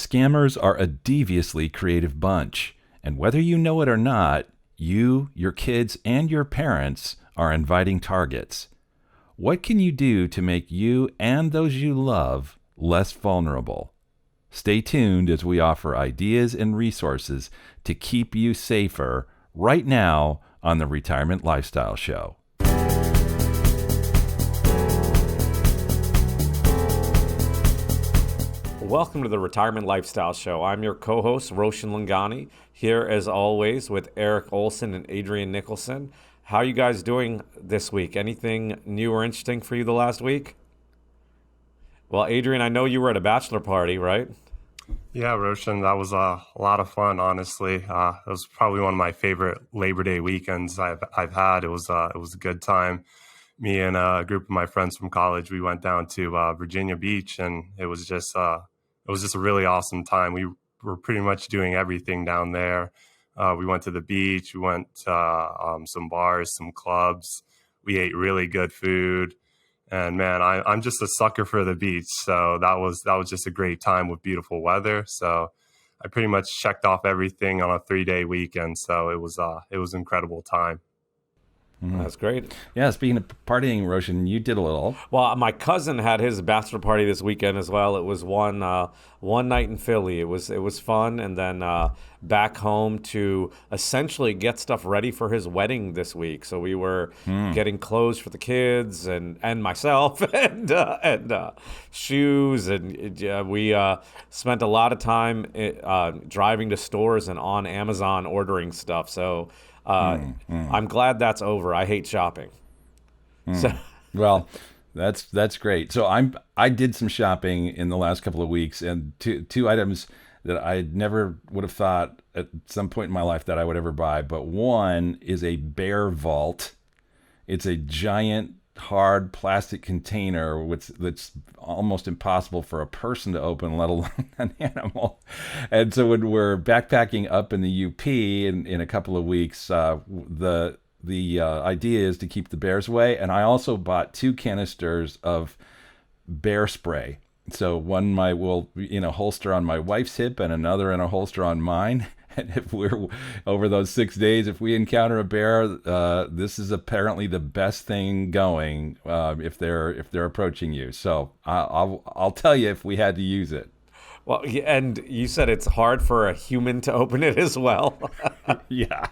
Scammers are a deviously creative bunch, and whether you know it or not, you, your kids, and your parents are inviting targets. What can you do to make you and those you love less vulnerable? Stay tuned as we offer ideas and resources to keep you safer right now on the Retirement Lifestyle Show. Welcome to the Retirement Lifestyle Show. I'm your co-host, Roshan Loungani, here as always with Erik Olson and Adrian Nicholson. How are you guys doing this week? Anything new or interesting for you the last week? Well, Adrian, I know you were at a bachelor party, right? Yeah, Roshan, that was a lot of fun, honestly. It was probably one of my favorite Labor Day weekends I've had. It was a good time. Me and a group of my friends from college, we went down to Virginia Beach, and it was just a really awesome time. We were pretty much doing everything down there. We went to the beach, we went to some bars, some clubs. We ate really good food. And man, I'm just a sucker for the beach. So that was just a great time with beautiful weather. So I pretty much checked off everything on a 3-day weekend. So it was an incredible time. That's great. Yeah, speaking of partying, Roshan, you did a little. Well, my cousin had his bachelor party this weekend as well. It was one night in Philly. It was fun, and then back home to essentially get stuff ready for his wedding this week. So we were getting clothes for the kids and myself and shoes, and we spent a lot of time driving to stores and on Amazon ordering stuff. So. I'm glad that's over. I hate shopping. So. Well, that's great. So I did some shopping in the last couple of weeks, and two items that I never would have thought at some point in my life that I would ever buy. But one is a bear vault. It's a giant hard plastic container that's almost impossible for a person to open, let alone an animal. And so when we're backpacking up in the UP in a couple of weeks, the idea is to keep the bears away. And I also bought 2 canisters of bear spray. So one will in a holster on my wife's hip and another in a holster on mine. And if we're over those 6 days, if we encounter a bear, this is apparently the best thing going if they're approaching you. So I'll tell you if we had to use it. Well, and you said it's hard for a human to open it as well. Yeah,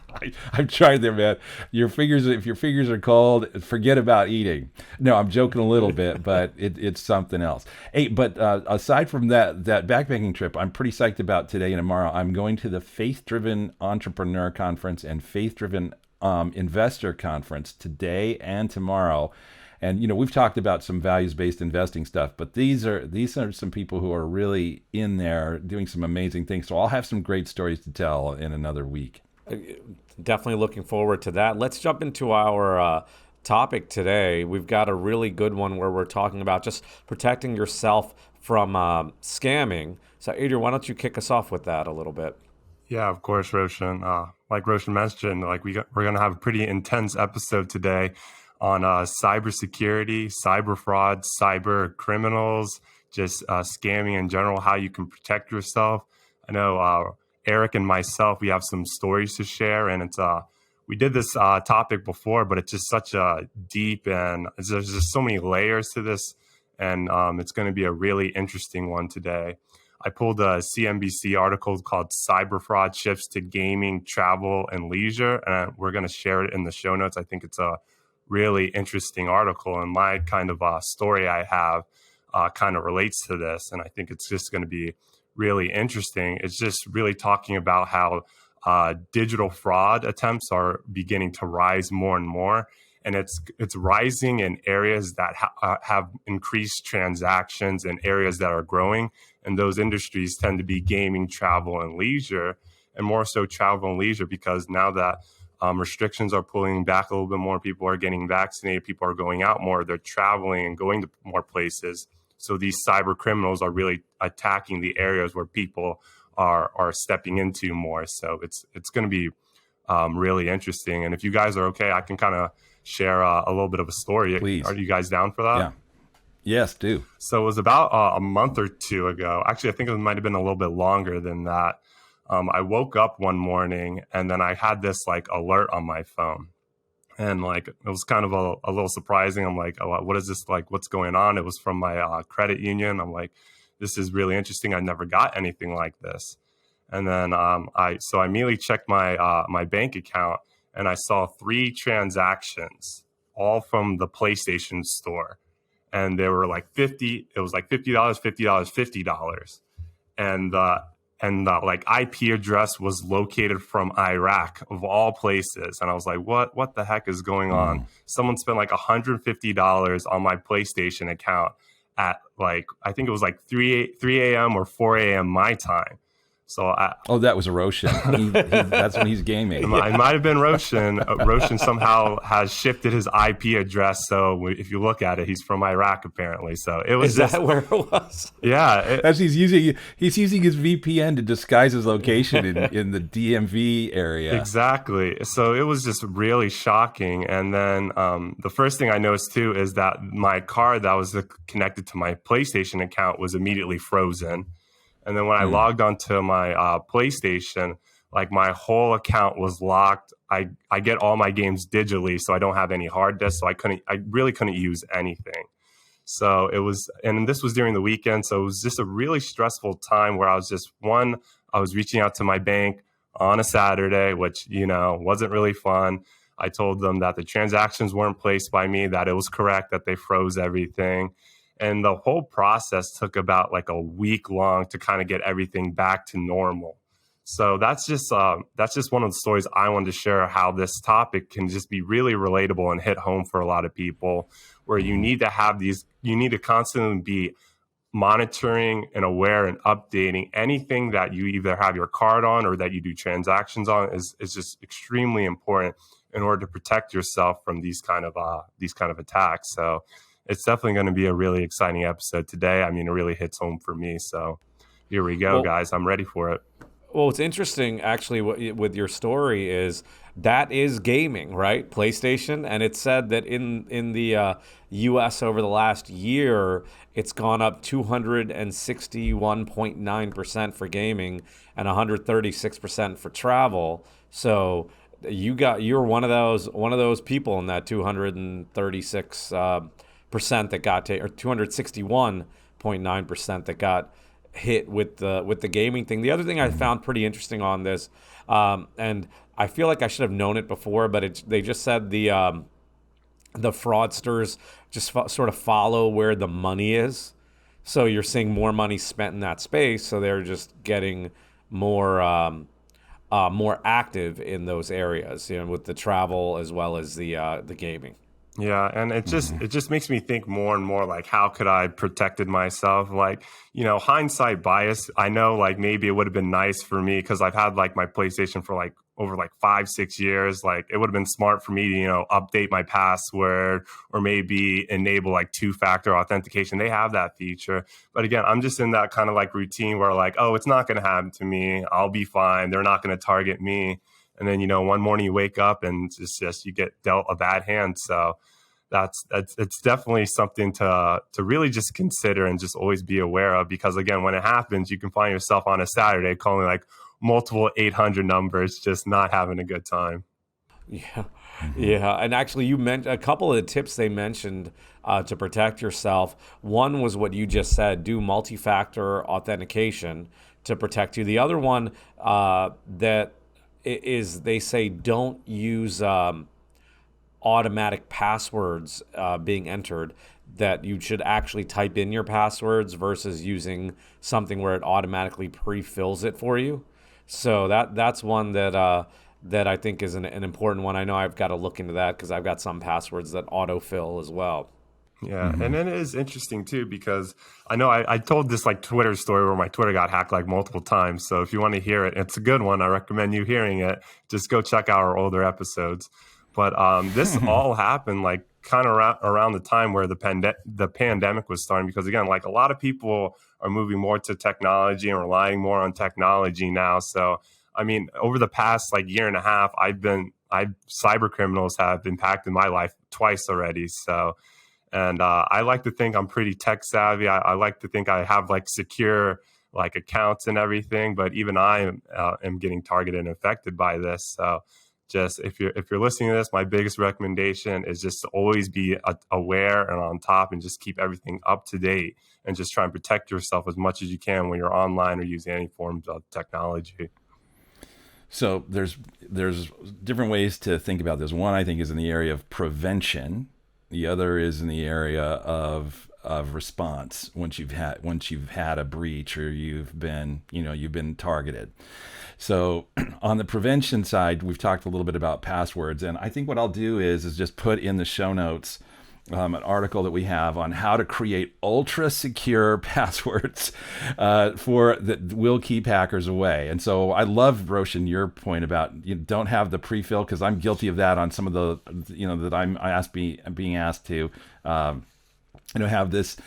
I've tried there, man. If your fingers are cold, forget about eating. No, I'm joking a little bit, but it's something else. Hey, but aside from that backpacking trip, I'm pretty psyched about today and tomorrow. I'm going to the Faith-Driven Entrepreneur Conference and Faith-Driven Investor Conference today and tomorrow. And, we've talked about some values-based investing stuff, but these are some people who are really in there doing some amazing things. So I'll have some great stories to tell in another week. Definitely looking forward to that. Let's jump into our topic today. We've got a really good one where we're talking about just protecting yourself from scamming. So Adrian, why don't you kick us off with that a little bit? Yeah, of course, Roshan. Like Roshan mentioned, we're going to have a pretty intense episode today on cybersecurity, cyber fraud, cyber criminals, just scamming in general, how you can protect yourself. I know Erik and myself, we have some stories to share, and it's we did this topic before, but it's just such a deep and there's just so many layers to this, and it's going to be a really interesting one today. I pulled a CNBC article called Cyber Fraud Shifts to Gaming, Travel, and Leisure, and we're going to share it in the show notes. I think it's a really interesting article, and my kind of story I have kind of relates to this, and I think it's just going to be really interesting. It's just really talking about how digital fraud attempts are beginning to rise more and more, and it's rising in areas that have increased transactions and areas that are growing, and those industries tend to be gaming, travel, and leisure, and more so travel and leisure, because now that restrictions are pulling back a little bit more, people are getting vaccinated, people are going out more, they're traveling and going to more places. So these cyber criminals are really attacking the areas where people are stepping into more. So it's going to be really interesting. And if you guys are okay, I can kind of share a little bit of a story. Please. Are you guys down for that? Yeah. Yes, do. So it was about a month or two ago. Actually, I think it might have been a little bit longer than that. I woke up one morning and then I had this like alert on my phone. And like it was kind of a little surprising. I'm like, oh, what is this? Like, what's going on? It was from my credit union. I'm like, this is really interesting. I never got anything like this. And then I immediately checked my bank account and I saw 3 transactions, all from the PlayStation store, and they were like 50. It was like $50, $50, $50, and the like IP address was located from Iraq of all places. And I was like, what the heck is going on? Someone spent like $150 on my PlayStation account at like, I think it was like 3 a.m. or 4 a.m. my time. So that was a Roshan. That's when he's gaming. It might have been Roshan. Roshan somehow has shifted his IP address. So if you look at it, he's from Iraq apparently. So it was. Is that where it was? Yeah. He's using his VPN to disguise his location in the DMV area. Exactly. So it was just really shocking. And then the first thing I noticed too is that my card that was connected to my PlayStation account was immediately frozen. And then when I logged onto my PlayStation, like my whole account was locked. I get all my games digitally, so I don't have any hard disk. So I really couldn't use anything. So it was, and this was during the weekend. So it was just a really stressful time where I was reaching out to my bank on a Saturday, which, wasn't really fun. I told them that the transactions weren't placed by me, that it was correct, that they froze everything. And the whole process took about like a week long to kind of get everything back to normal. So that's just one of the stories I wanted to share, how this topic can just be really relatable and hit home for a lot of people, where you need to constantly be monitoring and aware and updating anything that you either have your card on or that you do transactions on is just extremely important in order to protect yourself from these kind of attacks. So it's definitely going to be a really exciting episode today. I mean, it really hits home for me. So here we go, guys. I'm ready for it. Well, what's interesting actually with your story is that is gaming, right? PlayStation. And it said that in the U.S. over the last year, it's gone up 261.9% for gaming and 136% for travel. So you're one of those people in that 236 percent that got or 261.9% that got hit with the gaming thing. The other thing I found pretty interesting on this, and I feel like I should have known it before, but they just said the fraudsters just sort of follow where the money is. So you're seeing more money spent in that space, so they're just getting more active in those areas, with the travel as well as the gaming. Yeah, and it just makes me think more and more like, how could I protected myself? Like, hindsight bias. I know like maybe it would have been nice for me because I've had like my PlayStation for like over like 5-6 years. Like it would have been smart for me to, update my password or maybe enable like 2-factor authentication. They have that feature. But again, I'm just in that kind of like routine where like, oh, it's not going to happen to me. I'll be fine. They're not going to target me. And then, one morning you wake up and it's just you get dealt a bad hand. So it's definitely something to really just consider and just always be aware of, because again, when it happens, you can find yourself on a Saturday calling like multiple 800 numbers, just not having a good time. Yeah. Yeah. And actually you mentioned a couple of the tips they mentioned to protect yourself. One was what you just said, do multi-factor authentication to protect you. The other one that is they say don't use automatic passwords being entered, that you should actually type in your passwords versus using something where it automatically pre-fills it for you. So that's one that I think is an important one. I know I've got to look into that because I've got some passwords that autofill as well. Yeah, and then it is interesting too, because I know I told this like Twitter story where my Twitter got hacked like multiple times. So if you want to hear it, it's a good one. I recommend you hearing it. Just go check out our older episodes. But this all happened like kind of around the time where the pandemic was starting, because again, like a lot of people are moving more to technology and relying more on technology now. So I mean, over the past like year and a half, cybercriminals have impacted my life twice already. So. And I like to think I'm pretty tech savvy. I like to think I have like secure like accounts and everything, but even I am getting targeted and affected by this. So just if you're listening to this, my biggest recommendation is just to always be aware and on top, and just keep everything up to date, and just try and protect yourself as much as you can when you're online or using any forms of technology. So there's different ways to think about this. One, I think, is in the area of prevention. The other is in the area of response once you've had a breach, or you've been targeted. So on the prevention side, we've talked a little bit about passwords, and I think what I'll do is just put in the show notes an article that we have on how to create ultra secure passwords that will keep hackers away. And so I love, Roshan, your point about you don't have the pre-fill, because I'm guilty of that on some of the that I'm being asked to have this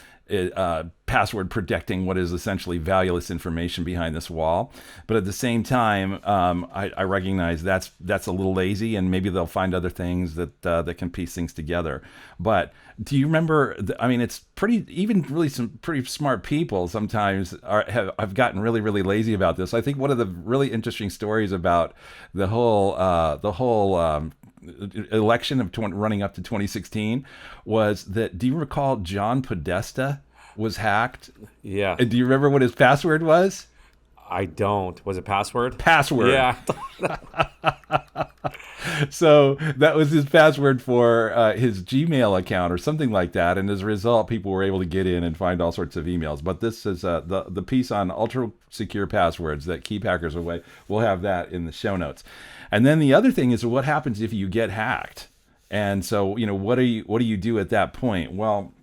password protecting what is essentially valueless information behind this wall. But at the same time, I recognize that's a little lazy, and maybe they'll find other things that can piece things together. But do you remember? It's really some pretty smart people sometimes have gotten really, really lazy about this. I think one of the really interesting stories about the whole election of running up to 2016 was that, do you recall John Podesta was hacked? Yeah. And do you remember what his password was? I don't. Was it password? Password. Yeah. So that was his password for his Gmail account or something like that. And as a result, people were able to get in and find all sorts of emails. But this is the piece on ultra secure passwords that keep hackers away. We'll have that in the show notes. And then the other thing is, what happens if you get hacked? And so, what do you do at that point? Well,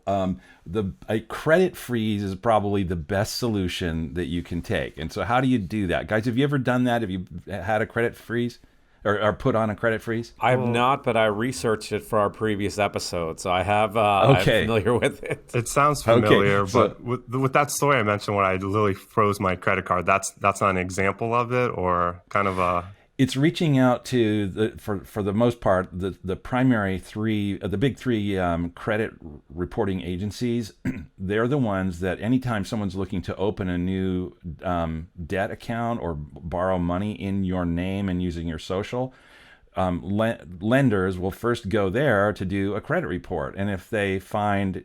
a credit freeze is probably the best solution that you can take. And so how do you do that? Guys, have you ever done that? Have you had a credit freeze or put on a credit freeze? I have not, but I researched it for our previous episode, so I have. I'm familiar with it. It sounds familiar, Okay, so, but with that story I mentioned when I literally froze my credit card, that's not an example of it, or kind of a... It's reaching out to for the most part the primary the big three credit reporting agencies. They're the ones that anytime someone's looking to open a new debt account or borrow money in your name and using your social, lenders will first go there to do a credit report. And if they find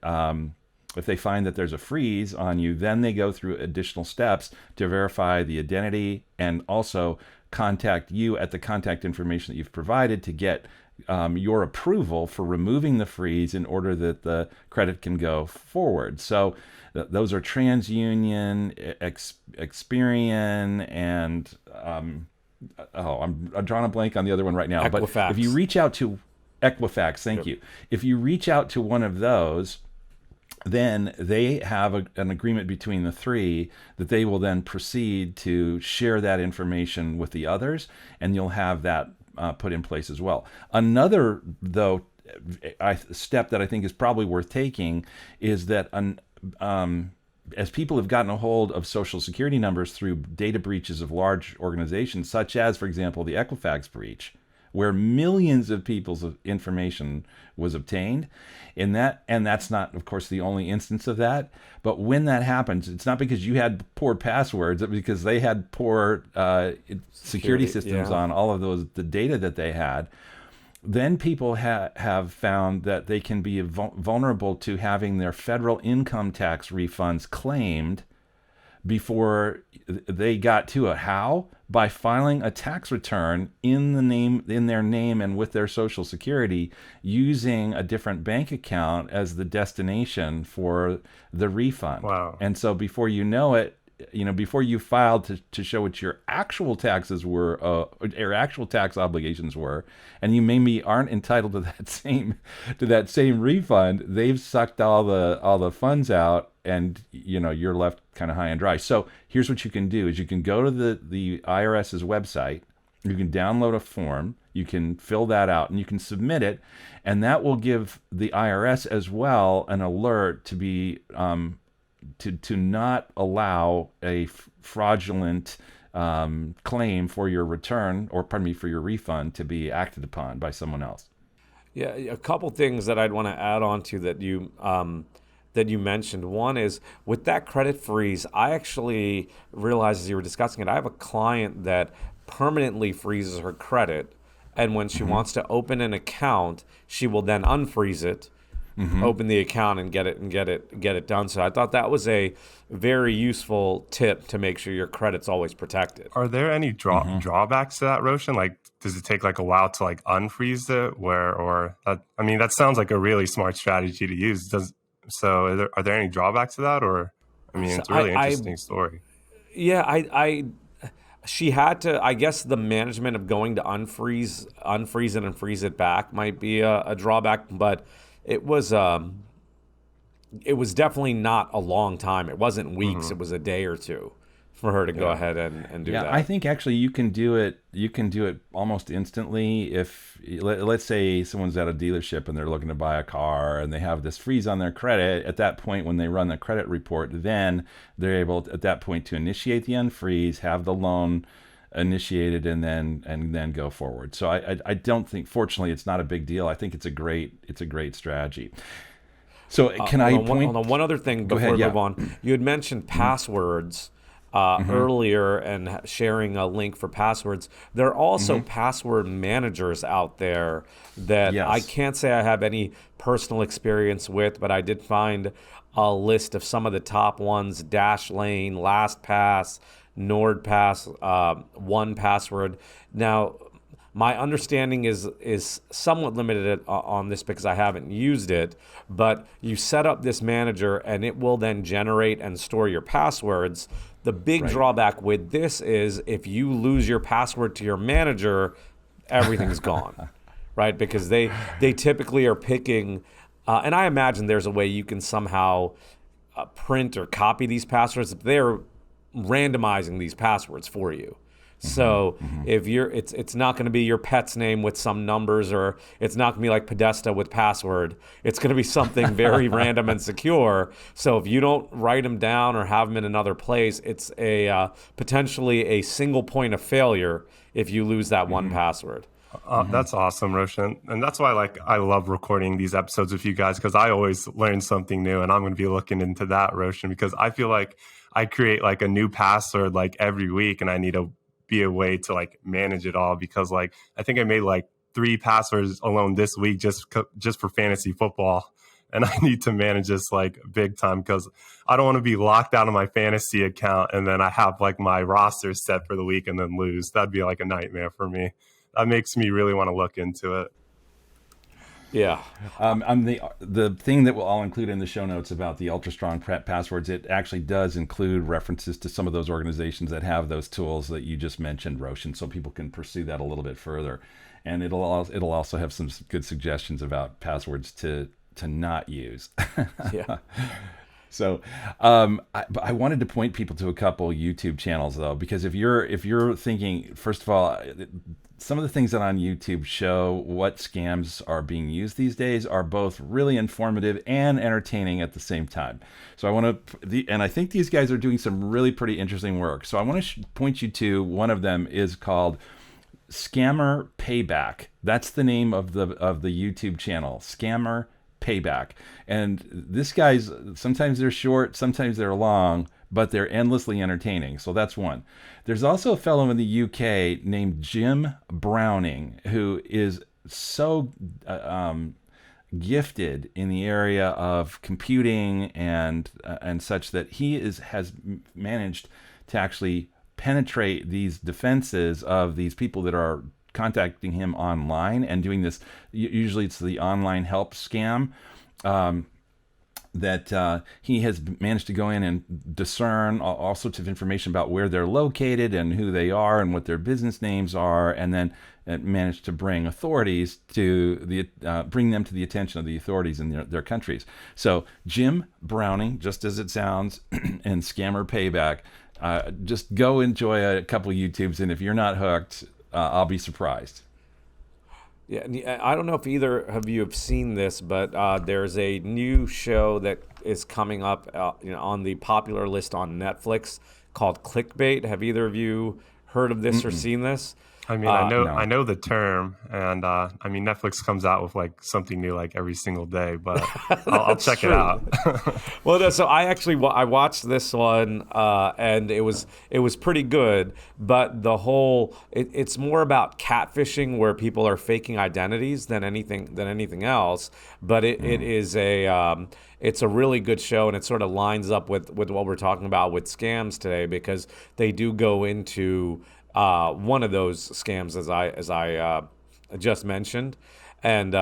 that there's a freeze on you, then they go through additional steps to verify the identity and also contact you at the contact information that you've provided to get your approval for removing the freeze in order that the credit can go forward. So those are TransUnion, Experian, and I'm drawing a blank on the other one right now. Equifax. But if you reach out to Equifax, thank you. If you reach out to one of those, then they have an agreement between the three that they will then proceed to share that information with the others, and you'll have that put in place as well. Another, though, step that I think is probably worth taking is that as people have gotten a hold of social security numbers through data breaches of large organizations, such as, for example, the Equifax breach, where millions of people's information was obtained. And that's not, of course, the only instance of that. But when that happens, it's not because you had poor passwords, it's because they had poor security systems on all of the data that they had. Then people have found that they can be vulnerable to having their federal income tax refunds claimed before they got to it. How? By filing a tax return in their name and with their social security, using a different bank account as the destination for the refund. Wow. And so before you know it, before you filed to show what your actual taxes were, or actual tax obligations were, and you maybe aren't entitled to that same refund, they've sucked all the funds out, and you're left kind of high and dry. So here's what you can do: is you can go to the IRS's website, you can download a form, you can fill that out, and you can submit it, and that will give the IRS as well an alert to be to not allow a fraudulent claim for your return, or pardon me, for your refund to be acted upon by someone else. Yeah, a couple things that I'd want to add on to that you mentioned. One is with that credit freeze, I actually realized as you were discussing it, I have a client that permanently freezes her credit, and when she wants to open an account, she will then unfreeze it, open the account, and get it done. So I thought that was a very useful tip to make sure your credit's always protected. Are there any drawbacks to that, Roshan? Like, does it take like a while to like unfreeze it? Or that, I mean, that sounds like a really smart strategy to use. Are there any drawbacks to that? Or, I mean, So it's a really interesting story. yeah, she had to. I guess the management of going to unfreeze it and freeze it back might be a drawback, but it was it was definitely not a long time. It wasn't weeks. It was a day or two for her to go ahead and do that. I think actually you can do it. You can do it almost instantly. If let's say someone's at a dealership and they're looking to buy a car and they have this freeze on their credit. At that point, when they run the credit report, then they're able at that point to initiate the unfreeze, have the loan initiated, and then go forward. So I don't think. Fortunately, it's not a big deal. I think it's a great strategy. So can I point? Hold on, one other thing Go before ahead, we move on. You had mentioned passwords earlier and sharing a link for passwords. There are also password managers out there that I can't say I have any personal experience with, but I did find a list of some of the top ones: Dashlane, LastPass, NordPass, 1Password. Now, my understanding is somewhat limited on this because I haven't used it, but you set up this manager and it will then generate and store your passwords. The big drawback with this is if you lose your password to your manager, everything's gone, right? Because they typically are picking, and I imagine there's a way you can somehow print or copy these passwords. They're randomizing these passwords for you. So if it's not going to be your pet's name with some numbers, or it's not going to be like Podesta with password. It's going to be something very random and secure. So if you don't write them down or have them in another place, it's a potentially a single point of failure if you lose that one password. That's awesome, Roshan. And that's why I love recording these episodes with you guys, because I always learn something new, and I'm going to be looking into that, Roshan, because I feel like I create like a new password like every week, and I need to be a way to like manage it all, because like I think I made like 3 passwords alone this week just for fantasy football, and I need to manage this like big time, because I don't want to be locked out of my fantasy account and then I have like my roster set for the week and then lose. That'd be like a nightmare for me. That makes me really want to look into it. Yeah. The thing that we'll all include in the show notes about the ultra strong passwords, it actually does include references to some of those organizations that have those tools that you just mentioned, Roshan, so people can pursue that a little bit further. And it'll also have some good suggestions about passwords to not use. Yeah. So I wanted to point people to a couple YouTube channels though, because if you're thinking, first of all, some of the things that on YouTube show what scams are being used these days are both really informative and entertaining at the same time. So I want to, and I think these guys are doing some really pretty interesting work. So I want to point you to one of them is called Scammer Payback. That's the name of the YouTube channel, Scammer Payback. And this guy's, sometimes they're short, sometimes they're long, but they're endlessly entertaining. So that's one. There's also a fellow in the UK named Jim Browning, who is so gifted in the area of computing and such that he has managed to actually penetrate these defenses of these people that are contacting him online and doing this. Usually it's the online help scam. That he has managed to go in and discern all sorts of information about where they're located and who they are and what their business names are, and then managed to bring authorities to bring them to the attention of the authorities in their countries. So Jim Browning, just as it sounds, and Scammer Payback. Just go enjoy a couple of YouTubes, and if you're not hooked, I'll be surprised. Yeah, I don't know if either of you have seen this, but there's a new show that is coming up on the popular list on Netflix called Clickbait. Have either of you heard of this or seen this? I mean, I No. know the term, and I mean, Netflix comes out with like something new like every single day, but I'll That's check it true. out. Well, so I actually I watched this one, and it was pretty good. But it's more about catfishing, where people are faking identities than anything else. But it is it's a really good show, and it sort of lines up with what we're talking about with scams today, because they do go into one of those scams, as I just mentioned, and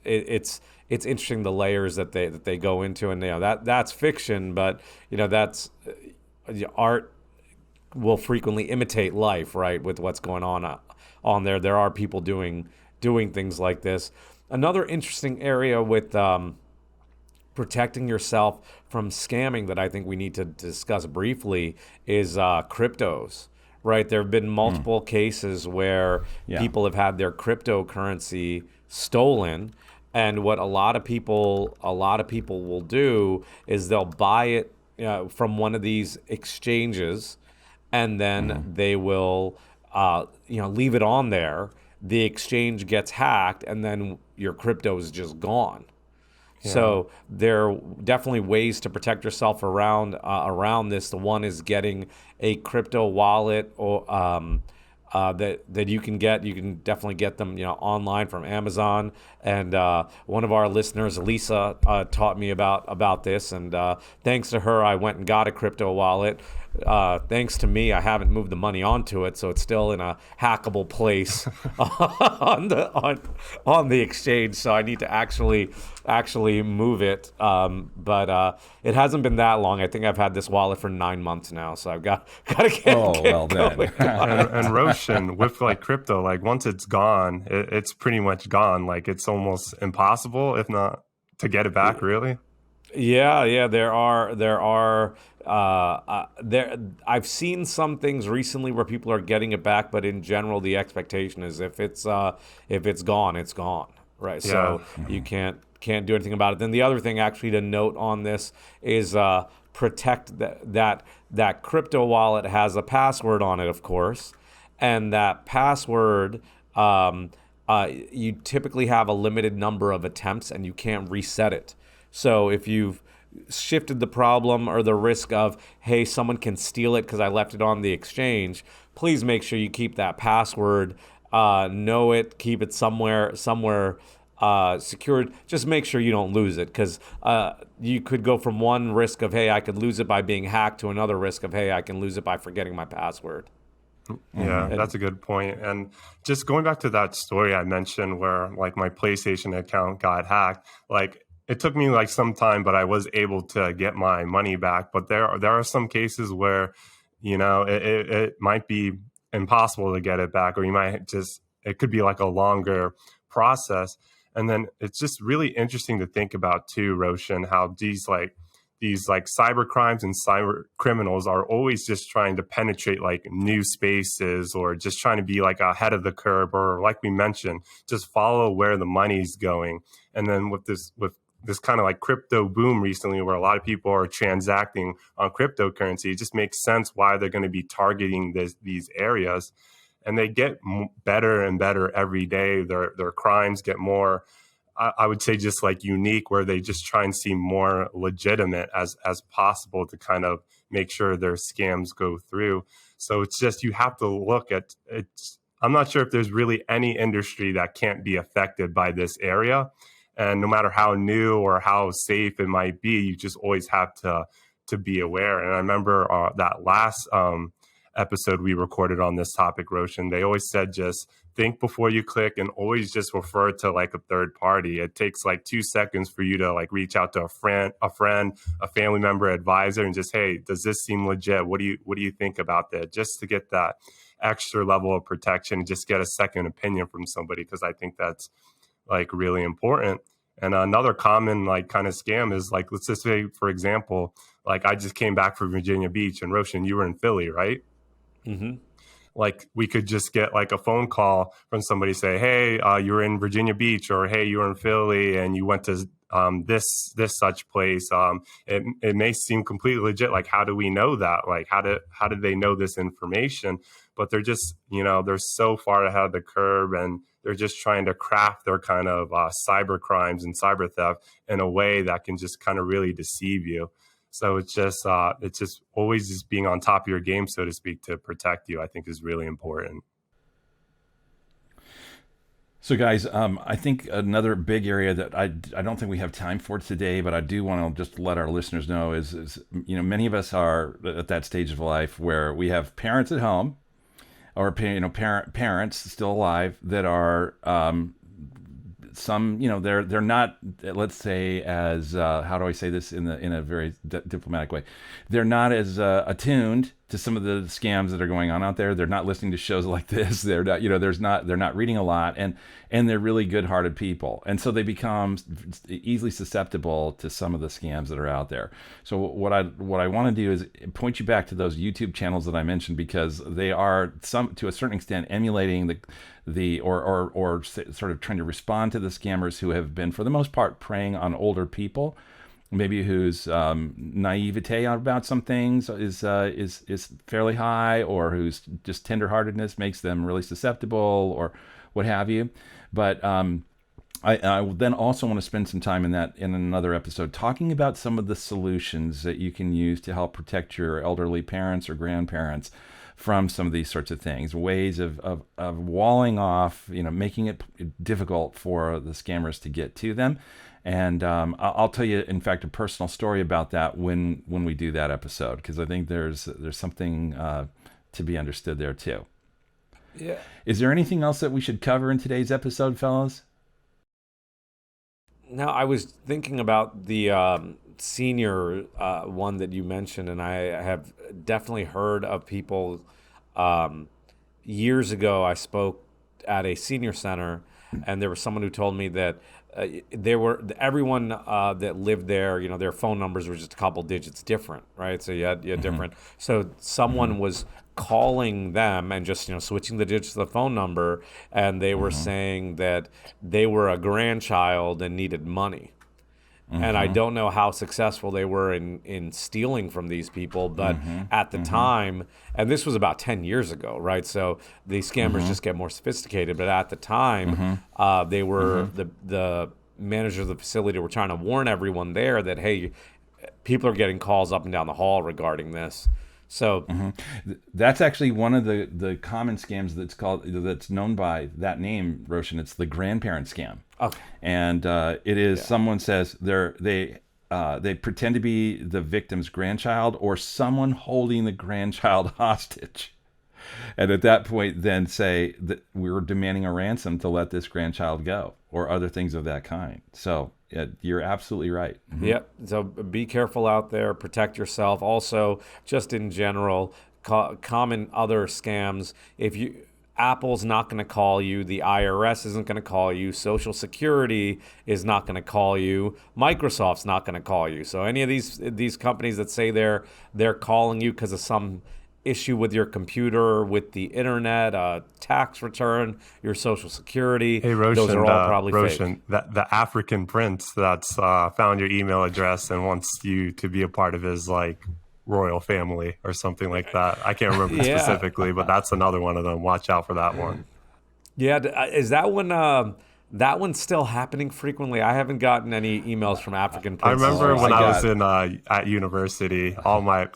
it's interesting, the layers that they go into, and that's fiction, but that's art will frequently imitate life, right? With what's going on there, there are people doing things like this. Another interesting area with protecting yourself from scamming that I think we need to discuss briefly is cryptos. Right, there have been multiple cases where Yeah. people have had their cryptocurrency stolen, and what a lot of people will do is they'll buy it from one of these exchanges, and then they will leave it on there. The exchange gets hacked, and then your crypto is just gone. Yeah. So there are definitely ways to protect yourself around this. The one is getting a crypto wallet, or that you can get. You can definitely get them, online from Amazon. And one of our listeners, Lisa, taught me about this. And thanks to her, I went and got a crypto wallet. Thanks to me, I haven't moved the money onto it, so it's still in a hackable place on the exchange. So I need to actually move it. But it hasn't been that long. I think I've had this wallet for 9 months now, so I've got to Oh, well get then. going on it. And Roshan, with like crypto, like once it's gone, it's pretty much gone. Like it's almost impossible, if not to get it back, really. Yeah, yeah, there. I've seen some things recently where people are getting it back, but in general, the expectation is if it's gone, it's gone, right? Yeah. So you can't do anything about it. Then the other thing, actually, to note on this is protect that crypto wallet has a password on it, of course, and that password. You typically have a limited number of attempts, and you can't reset it. So if you've shifted the problem or the risk of, hey, someone can steal it because I left it on the exchange, please make sure you keep that password, know it, keep it somewhere secured. Just make sure you don't lose it, because you could go from one risk of, hey, I could lose it by being hacked, to another risk of, hey, I can lose it by forgetting my password. Yeah, And that's a good point. And just going back to that story I mentioned where like my PlayStation account got hacked, like it took me like some time, but I was able to get my money back. But there are some cases where, it might be impossible to get it back, or you might just, it could be like a longer process. And then it's just really interesting to think about too, Roshan, how these cyber crimes and cyber criminals are always just trying to penetrate like new spaces, or just trying to be like ahead of the curve, or like we mentioned, just follow where the money's going. And then with this kind of like crypto boom recently, where a lot of people are transacting on cryptocurrency, it just makes sense why they're going to be targeting these areas. And they get better and better every day. Their crimes get more, I would say, just like unique, where they just try and seem more legitimate as possible to kind of make sure their scams go through. So it's just, you have to look at it. I'm not sure if there's really any industry that can't be affected by this area. And no matter how new or how safe it might be, you just always have to be aware. And I remember that last episode we recorded on this topic, Roshan, they always said just think before you click, and always just refer to like a third party. It takes like 2 seconds for you to like reach out to a family member, advisor, and just, hey, does this seem legit? What do you think about that? Just to get that extra level of protection, just get a second opinion from somebody, because I think that's like really important. And another common like kind of scam is like, let's just say, for example, like I just came back from Virginia Beach, and Roshan, you were in Philly, right? hmm Like we could just get like a phone call from somebody, say, hey, you were in Virginia Beach, or hey, you were in Philly and you went to this such place. It may seem completely legit. Like, how do we know that? Like, how did they know this information? But they're just, they're so far ahead of the curve, and they're just trying to craft their kind of cyber crimes and cyber theft in a way that can just kind of really deceive you. So it's just always just being on top of your game, so to speak, to protect you, I think is really important. So guys, I think another big area that I don't think we have time for today, but I do want to just let our listeners know is many of us are at that stage of life where we have parents at home, or parents still alive that are some they're not, let's say, as how do I say this in a very diplomatic way, they're not as attuned to some of the scams that are going on out there. They're not listening to shows like this. They're not, they're not reading a lot, and they're really good-hearted people, and so they become easily susceptible to some of the scams that are out there. So what I want to do is point you back to those YouTube channels that I mentioned, because they are to a certain extent emulating or sort of trying to respond to the scammers who have been, for the most part, preying on older people, maybe whose naivete about some things is fairly high, or whose just tenderheartedness makes them really susceptible, or what have you. But I then also want to spend some time in another episode talking about some of the solutions that you can use to help protect your elderly parents or grandparents from some of these sorts of things, ways of walling off, making it difficult for the scammers to get to them. And I'll tell you, in fact, a personal story about that when we do that episode, because I think there's something to be understood there too. Yeah. Is there anything else that we should cover in today's episode, fellas? Now, I was thinking about the senior one that you mentioned, and I have definitely heard of people. Years ago, I spoke at a senior center, and there was someone who told me that everyone that lived there, their phone numbers were just a couple digits different, right? So you had different. So someone was calling them and just switching the digits of the phone number, and they were saying that they were a grandchild and needed money. And I don't know how successful they were in stealing from these people, but at the time, and this was about 10 years ago, right? So the scammers just get more sophisticated. But at the time, they were the managers of the facility were trying to warn everyone there that, hey, people are getting calls up and down the hall regarding this. So that's actually one of the common scams that's known by that name, Roshan. It's the grandparent scam. Okay. And it is someone says they pretend to be the victim's grandchild or someone holding the grandchild hostage. And at that point, then say that we were demanding a ransom to let this grandchild go, or other things of that kind. So you're absolutely right. Yep. So be careful out there. Protect yourself. Also, just in general, common other scams. Apple's not going to call you. The IRS isn't going to call you. Social Security is not going to call you. Microsoft's not going to call you. So any of these companies that say they're calling you because of some issue with your computer, with the internet, tax return, your Social Security, hey, Roshan, those are all probably Roshan, fake. the African prince that's found your email address and wants you to be a part of his royal family or something like that. I can't remember specifically, but that's another one of them. Watch out for that one. Yeah, is that one? That one's still happening frequently. I haven't gotten any emails from African princes. I remember when I was in at university, all my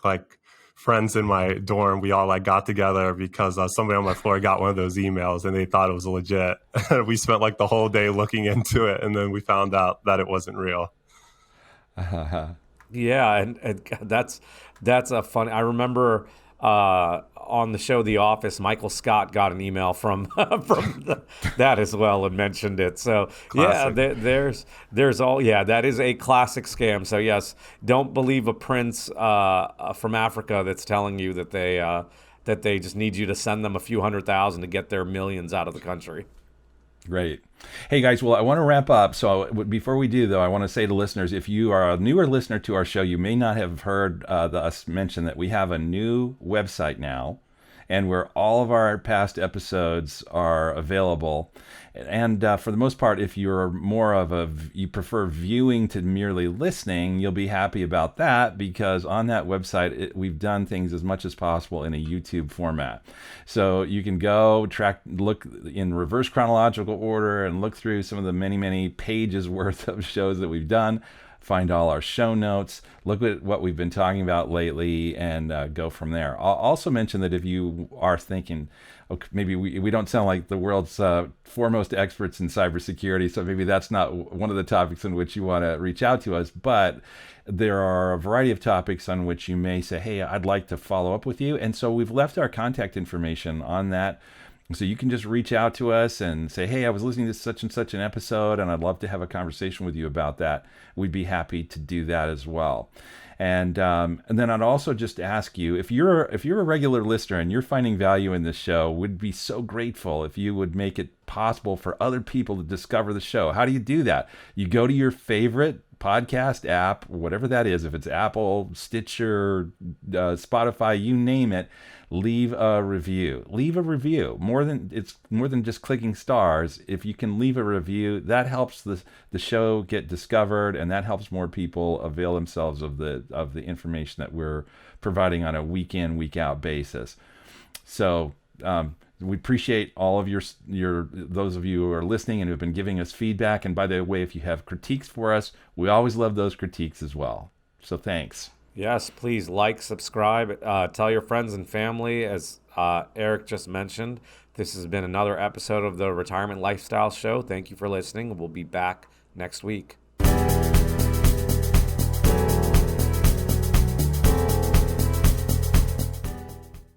friends in my dorm, we all got together because somebody on my floor got one of those emails and they thought it was legit. We spent the whole day looking into it, and then we found out that it wasn't real. Yeah, and that's a fun. I remember on the show The Office, Michael Scott got an email from that as well and mentioned it. So classic. There's all that is a classic scam. So yes, don't believe a prince from Africa that's telling you that they just need you to send them a few $100,000 to get their millions out of the country. Great. Hey guys, well, I want to wrap up. So before we do, though, I want to say to listeners, if you are a newer listener to our show, you may not have heard us mention that we have a new website now, and where all of our past episodes are available. And for the most part, if you're more of you prefer viewing to merely listening, you'll be happy about that, because on that website, we've done things as much as possible in a YouTube format. So you can go look in reverse chronological order and look through some of the many, many pages worth of shows that we've done, find all our show notes, look at what we've been talking about lately, and go from there. I'll also mention that if you are thinking, okay, maybe we don't sound like the world's foremost experts in cybersecurity, so maybe that's not one of the topics in which you want to reach out to us, but there are a variety of topics on which you may say, hey, I'd like to follow up with you. And so we've left our contact information on that. So you can just reach out to us and say, hey, I was listening to such and such an episode, and I'd love to have a conversation with you about that. We'd be happy to do that as well. And then I'd also just ask you, if you're a regular listener and you're finding value in this show, we'd be so grateful if you would make it possible for other people to discover the show. How do you do that? You go to your favorite podcast app, whatever that is, if it's Apple, Stitcher, Spotify, you name it. Leave a review. Leave a review. It's more than just clicking stars. If you can leave a review, that helps the show get discovered, and that helps more people avail themselves of the information that we're providing on a week in, week out basis. So we appreciate all of your those of you who are listening and who have been giving us feedback. And by the way, if you have critiques for us, we always love those critiques as well. So thanks. Yes, please like, subscribe, tell your friends and family. As Erik just mentioned, this has been another episode of the Retirement Lifestyle Show. Thank you for listening. We'll be back next week.